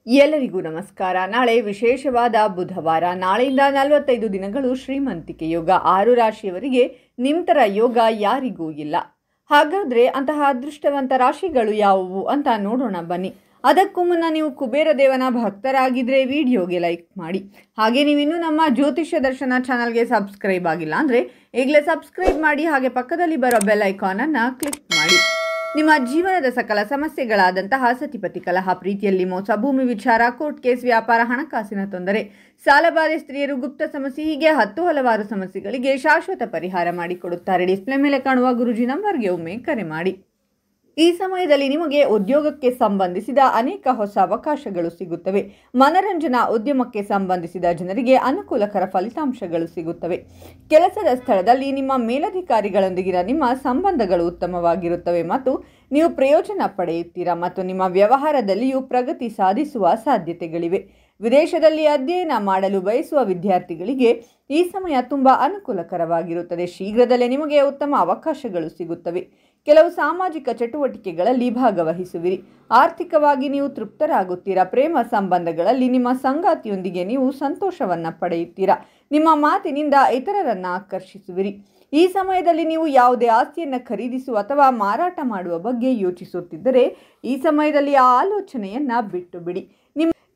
ಎಲ್ಲರಿಗೂ ನಮಸ್ಕಾರ. ನಾಳೆ ವಿಶೇಷವಾದ ಬುಧವಾರ. ನಾಳೆಯಿಂದ 45 ದಿನಗಳು ಶ್ರೀಮಂತಿಕೆ ಯೋಗ. 6 ರಾಶಿಯವರಿಗೆ ನಿಮ್ತರ ಯೋಗ ಯಾರಿಗೂ ಇಲ್ಲ. ಹಾಗಾದರೆ ಅಂತಹ ಅದೃಷ್ಟವಂತ ರಾಶಿಗಳು ಯಾವುವು ಅಂತ ನೋಡೋಣ ಬನ್ನಿ. ಅದಕ್ಕೂ ಮುನ್ನ ನೀವು ಕುಬೇರ ದೇವನ ಭಕ್ತರಾಗಿದ್ದರೆ ವಿಡಿಯೋಗೆ ಲೈಕ್ ಮಾಡಿ. ಹಾಗೆ ನೀವಿನ್ನೂ ನಮ್ಮ ಜ್ಯೋತಿಷ್ಯ ದರ್ಶನ ಚಾನಲ್ಗೆ ಸಬ್ಸ್ಕ್ರೈಬ್ ಆಗಿಲ್ಲ ಅಂದರೆ ಈಗಲೇ ಸಬ್ಸ್ಕ್ರೈಬ್ ಮಾಡಿ. ಹಾಗೆ ಪಕ್ಕದಲ್ಲಿ ಬರೋ ಬೆಲ್ ಐಕಾನನ್ನು ಕ್ಲಿಕ್ ಮಾಡಿ. ನಿಮ್ಮ ಜೀವನದ ಸಕಲ ಸಮಸ್ಯೆಗಳಾದಂತಹ ಸತಿಪತಿ ಕಲಹ, ಪ್ರೀತಿಯಲ್ಲಿ ಮೋಸ, ಭೂಮಿ ವಿಚಾರ, ಕೋರ್ಟ್ ಕೇಸ್, ವ್ಯಾಪಾರ, ಹಣಕಾಸಿನ ತೊಂದರೆ, ಸಾಲಬಾಧೆ, ಸ್ತ್ರೀಯರು, ಗುಪ್ತ ಸಮಸ್ಯೆ, ಹೀಗೆ ಹಲವಾರು ಸಮಸ್ಯೆಗಳಿಗೆ ಶಾಶ್ವತ ಪರಿಹಾರ ಮಾಡಿಕೊಡುತ್ತಾರೆ. ಡಿಸ್ಪ್ಲೇ ಮೇಲೆ ಕಾಣುವ ಗುರುಜಿ ನಂಬರ್ಗೆ ಒಮ್ಮೆ ಕರೆ ಮಾಡಿ. ಈ ಸಮಯದಲ್ಲಿ ನಿಮಗೆ ಉದ್ಯೋಗಕ್ಕೆ ಸಂಬಂಧಿಸಿದ ಅನೇಕ ಹೊಸ ಅವಕಾಶಗಳು ಸಿಗುತ್ತವೆ. ಮನರಂಜನಾ ಉದ್ಯಮಕ್ಕೆ ಸಂಬಂಧಿಸಿದ ಜನರಿಗೆ ಅನುಕೂಲಕರ ಫಲಿತಾಂಶಗಳು ಸಿಗುತ್ತವೆ. ಕೆಲಸದ ಸ್ಥಳದಲ್ಲಿ ನಿಮ್ಮ ಮೇಲಧಿಕಾರಿಗಳೊಂದಿಗಿನ ನಿಮ್ಮ ಸಂಬಂಧಗಳು ಉತ್ತಮವಾಗಿರುತ್ತವೆ ಮತ್ತು ನೀವು ಪ್ರಯೋಜನ ಪಡೆಯುತ್ತೀರಾ ಮತ್ತು ನಿಮ್ಮ ವ್ಯವಹಾರದಲ್ಲಿಯೂ ಪ್ರಗತಿ ಸಾಧಿಸುವ ಸಾಧ್ಯತೆಗಳಿವೆ. ವಿದೇಶದಲ್ಲಿ ಅಧ್ಯಯನ ಮಾಡಲು ಬಯಸುವ ವಿದ್ಯಾರ್ಥಿಗಳಿಗೆ ಈ ಸಮಯ ತುಂಬ ಅನುಕೂಲಕರವಾಗಿರುತ್ತದೆ. ಶೀಘ್ರದಲ್ಲೇ ನಿಮಗೆ ಉತ್ತಮ ಅವಕಾಶಗಳು ಸಿಗುತ್ತವೆ. ಕೆಲವು ಸಾಮಾಜಿಕ ಚಟುವಟಿಕೆಗಳಲ್ಲಿ ಭಾಗವಹಿಸುವಿರಿ. ಆರ್ಥಿಕವಾಗಿ ನೀವು ತೃಪ್ತರಾಗುತ್ತೀರಾ. ಪ್ರೇಮ ಸಂಬಂಧಗಳಲ್ಲಿ ನಿಮ್ಮ ಸಂಗಾತಿಯೊಂದಿಗೆ ನೀವು ಸಂತೋಷವನ್ನು ಪಡೆಯುತ್ತೀರಾ. ನಿಮ್ಮ ಮಾತಿನಿಂದ ಇತರರನ್ನು ಆಕರ್ಷಿಸುವಿರಿ. ಈ ಸಮಯದಲ್ಲಿ ನೀವು ಯಾವುದೇ ಆಸ್ತಿಯನ್ನು ಖರೀದಿಸುವ ಅಥವಾ ಮಾರಾಟ ಮಾಡುವ ಬಗ್ಗೆ ಯೋಚಿಸುತ್ತಿದ್ದರೆ ಈ ಸಮಯದಲ್ಲಿ ಆ ಆಲೋಚನೆಯನ್ನು ಬಿಟ್ಟು ಬಿಡಿ.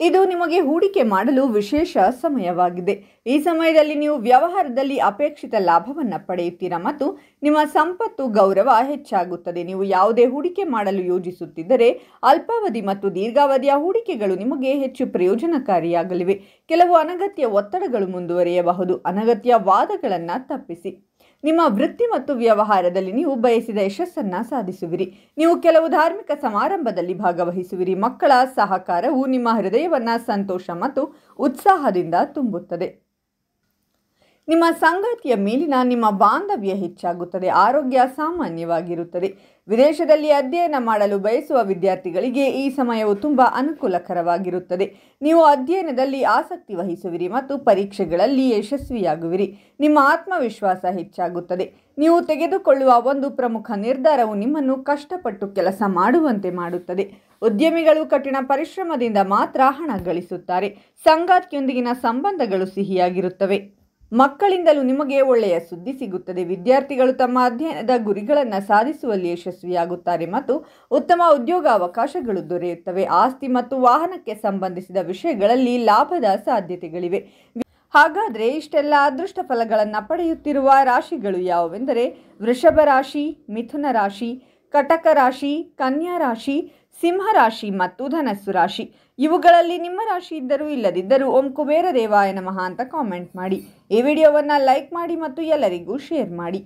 ಇದು ನಿಮಗೆ ಹೂಡಿಕೆ ಮಾಡಲು ವಿಶೇಷ ಸಮಯವಾಗಿದೆ. ಈ ಸಮಯದಲ್ಲಿ ನೀವು ವ್ಯವಹಾರದಲ್ಲಿ ಅಪೇಕ್ಷಿತ ಲಾಭವನ್ನು ಪಡೆಯುತ್ತೀರಾ ಮತ್ತು ನಿಮ್ಮ ಸಂಪತ್ತು ಗೌರವ ಹೆಚ್ಚಾಗುತ್ತದೆ. ನೀವು ಯಾವುದೇ ಹೂಡಿಕೆ ಮಾಡಲು ಯೋಜಿಸುತ್ತಿದ್ದರೆ ಅಲ್ಪಾವಧಿ ಮತ್ತು ದೀರ್ಘಾವಧಿಯ ಹೂಡಿಕೆಗಳು ನಿಮಗೆ ಹೆಚ್ಚು ಪ್ರಯೋಜನಕಾರಿಯಾಗಲಿವೆ. ಕೆಲವು ಅನಗತ್ಯ ಒತ್ತಡಗಳು ಮುಂದುವರಿಯಬಹುದು. ಅನಗತ್ಯ ವಾದಗಳನ್ನು ತಪ್ಪಿಸಿ. ನಿಮ್ಮ ವೃತ್ತಿ ಮತ್ತು ವ್ಯವಹಾರದಲ್ಲಿ ನೀವು ಬಯಸಿದ ಯಶಸ್ಸನ್ನು ಸಾಧಿಸುವಿರಿ. ನೀವು ಕೆಲವು ಧಾರ್ಮಿಕ ಸಮಾರಂಭದಲ್ಲಿ ಭಾಗವಹಿಸುವಿರಿ. ಮಕ್ಕಳ ಸಹಕಾರವು ನಿಮ್ಮ ಹೃದಯವನ್ನು ಸಂತೋಷ ಮತ್ತು ಉತ್ಸಾಹದಿಂದ ತುಂಬುತ್ತದೆ. ನಿಮ್ಮ ಸಂಗಾತಿಯ ಮೇಲಿನ ನಿಮ್ಮ ಬಾಂಧವ್ಯ ಹೆಚ್ಚಾಗುತ್ತದೆ. ಆರೋಗ್ಯ ಸಾಮಾನ್ಯವಾಗಿರುತ್ತದೆ. ವಿದೇಶದಲ್ಲಿ ಅಧ್ಯಯನ ಮಾಡಲು ಬಯಸುವ ವಿದ್ಯಾರ್ಥಿಗಳಿಗೆ ಈ ಸಮಯವು ತುಂಬ ಅನುಕೂಲಕರವಾಗಿರುತ್ತದೆ. ನೀವು ಅಧ್ಯಯನದಲ್ಲಿ ಆಸಕ್ತಿ ವಹಿಸುವಿರಿ ಮತ್ತು ಪರೀಕ್ಷೆಗಳಲ್ಲಿ ಯಶಸ್ವಿಯಾಗುವಿರಿ. ನಿಮ್ಮ ಆತ್ಮವಿಶ್ವಾಸ ಹೆಚ್ಚಾಗುತ್ತದೆ. ನೀವು ತೆಗೆದುಕೊಳ್ಳುವ ಒಂದು ಪ್ರಮುಖ ನಿರ್ಧಾರವು ನಿಮ್ಮನ್ನು ಕಷ್ಟಪಟ್ಟು ಕೆಲಸ ಮಾಡುವಂತೆ ಮಾಡುತ್ತದೆ. ಉದ್ಯಮಿಗಳು ಕಠಿಣ ಪರಿಶ್ರಮದಿಂದ ಮಾತ್ರ ಹಣ ಗಳಿಸುತ್ತಾರೆ. ಸಂಗಾತಿಯೊಂದಿಗಿನ ಸಂಬಂಧಗಳು ಸಿಹಿಯಾಗಿರುತ್ತವೆ. ಮಕ್ಕಳಿಂದಲೂ ನಿಮಗೆ ಒಳ್ಳೆಯ ಸುದ್ದಿ ಸಿಗುತ್ತದೆ. ವಿದ್ಯಾರ್ಥಿಗಳು ತಮ್ಮ ಅಧ್ಯಯನದ ಗುರಿಗಳನ್ನು ಸಾಧಿಸುವಲ್ಲಿ ಯಶಸ್ವಿಯಾಗುತ್ತಾರೆ ಮತ್ತು ಉತ್ತಮ ಉದ್ಯೋಗ ಅವಕಾಶಗಳು ದೊರೆಯುತ್ತವೆ. ಆಸ್ತಿ ಮತ್ತು ವಾಹನಕ್ಕೆ ಸಂಬಂಧಿಸಿದ ವಿಷಯಗಳಲ್ಲಿ ಲಾಭದ ಸಾಧ್ಯತೆಗಳಿವೆ. ಹಾಗಾದರೆ ಇಷ್ಟೆಲ್ಲ ಅದೃಷ್ಟ ಫಲಗಳನ್ನು ಪಡೆಯುತ್ತಿರುವ ರಾಶಿಗಳು ಯಾವುವೆಂದರೆ ವೃಷಭ ರಾಶಿ, ಮಿಥುನ ರಾಶಿ, ಕಟಕ ರಾಶಿ, ಕನ್ಯಾ ರಾಶಿ, ಸಿಂಹ ರಾಶಿ ಮತ್ತು ಧನಸ್ಸು ರಾಶಿ. ಇವುಗಳಲ್ಲಿ ನಿಮ್ಮ ರಾಶಿ ಇದ್ದರೂ ಇಲ್ಲದಿದ್ದರೂ ಓಂ ಕುಬೇರ ದೇವಾಯ ನಮಃ ಅಂತ ಕಾಮೆಂಟ್ ಮಾಡಿ. ಈ ವಿಡಿಯೋವನ್ನು ಲೈಕ್ ಮಾಡಿ ಮತ್ತು ಎಲ್ಲರಿಗೂ ಶೇರ್ ಮಾಡಿ.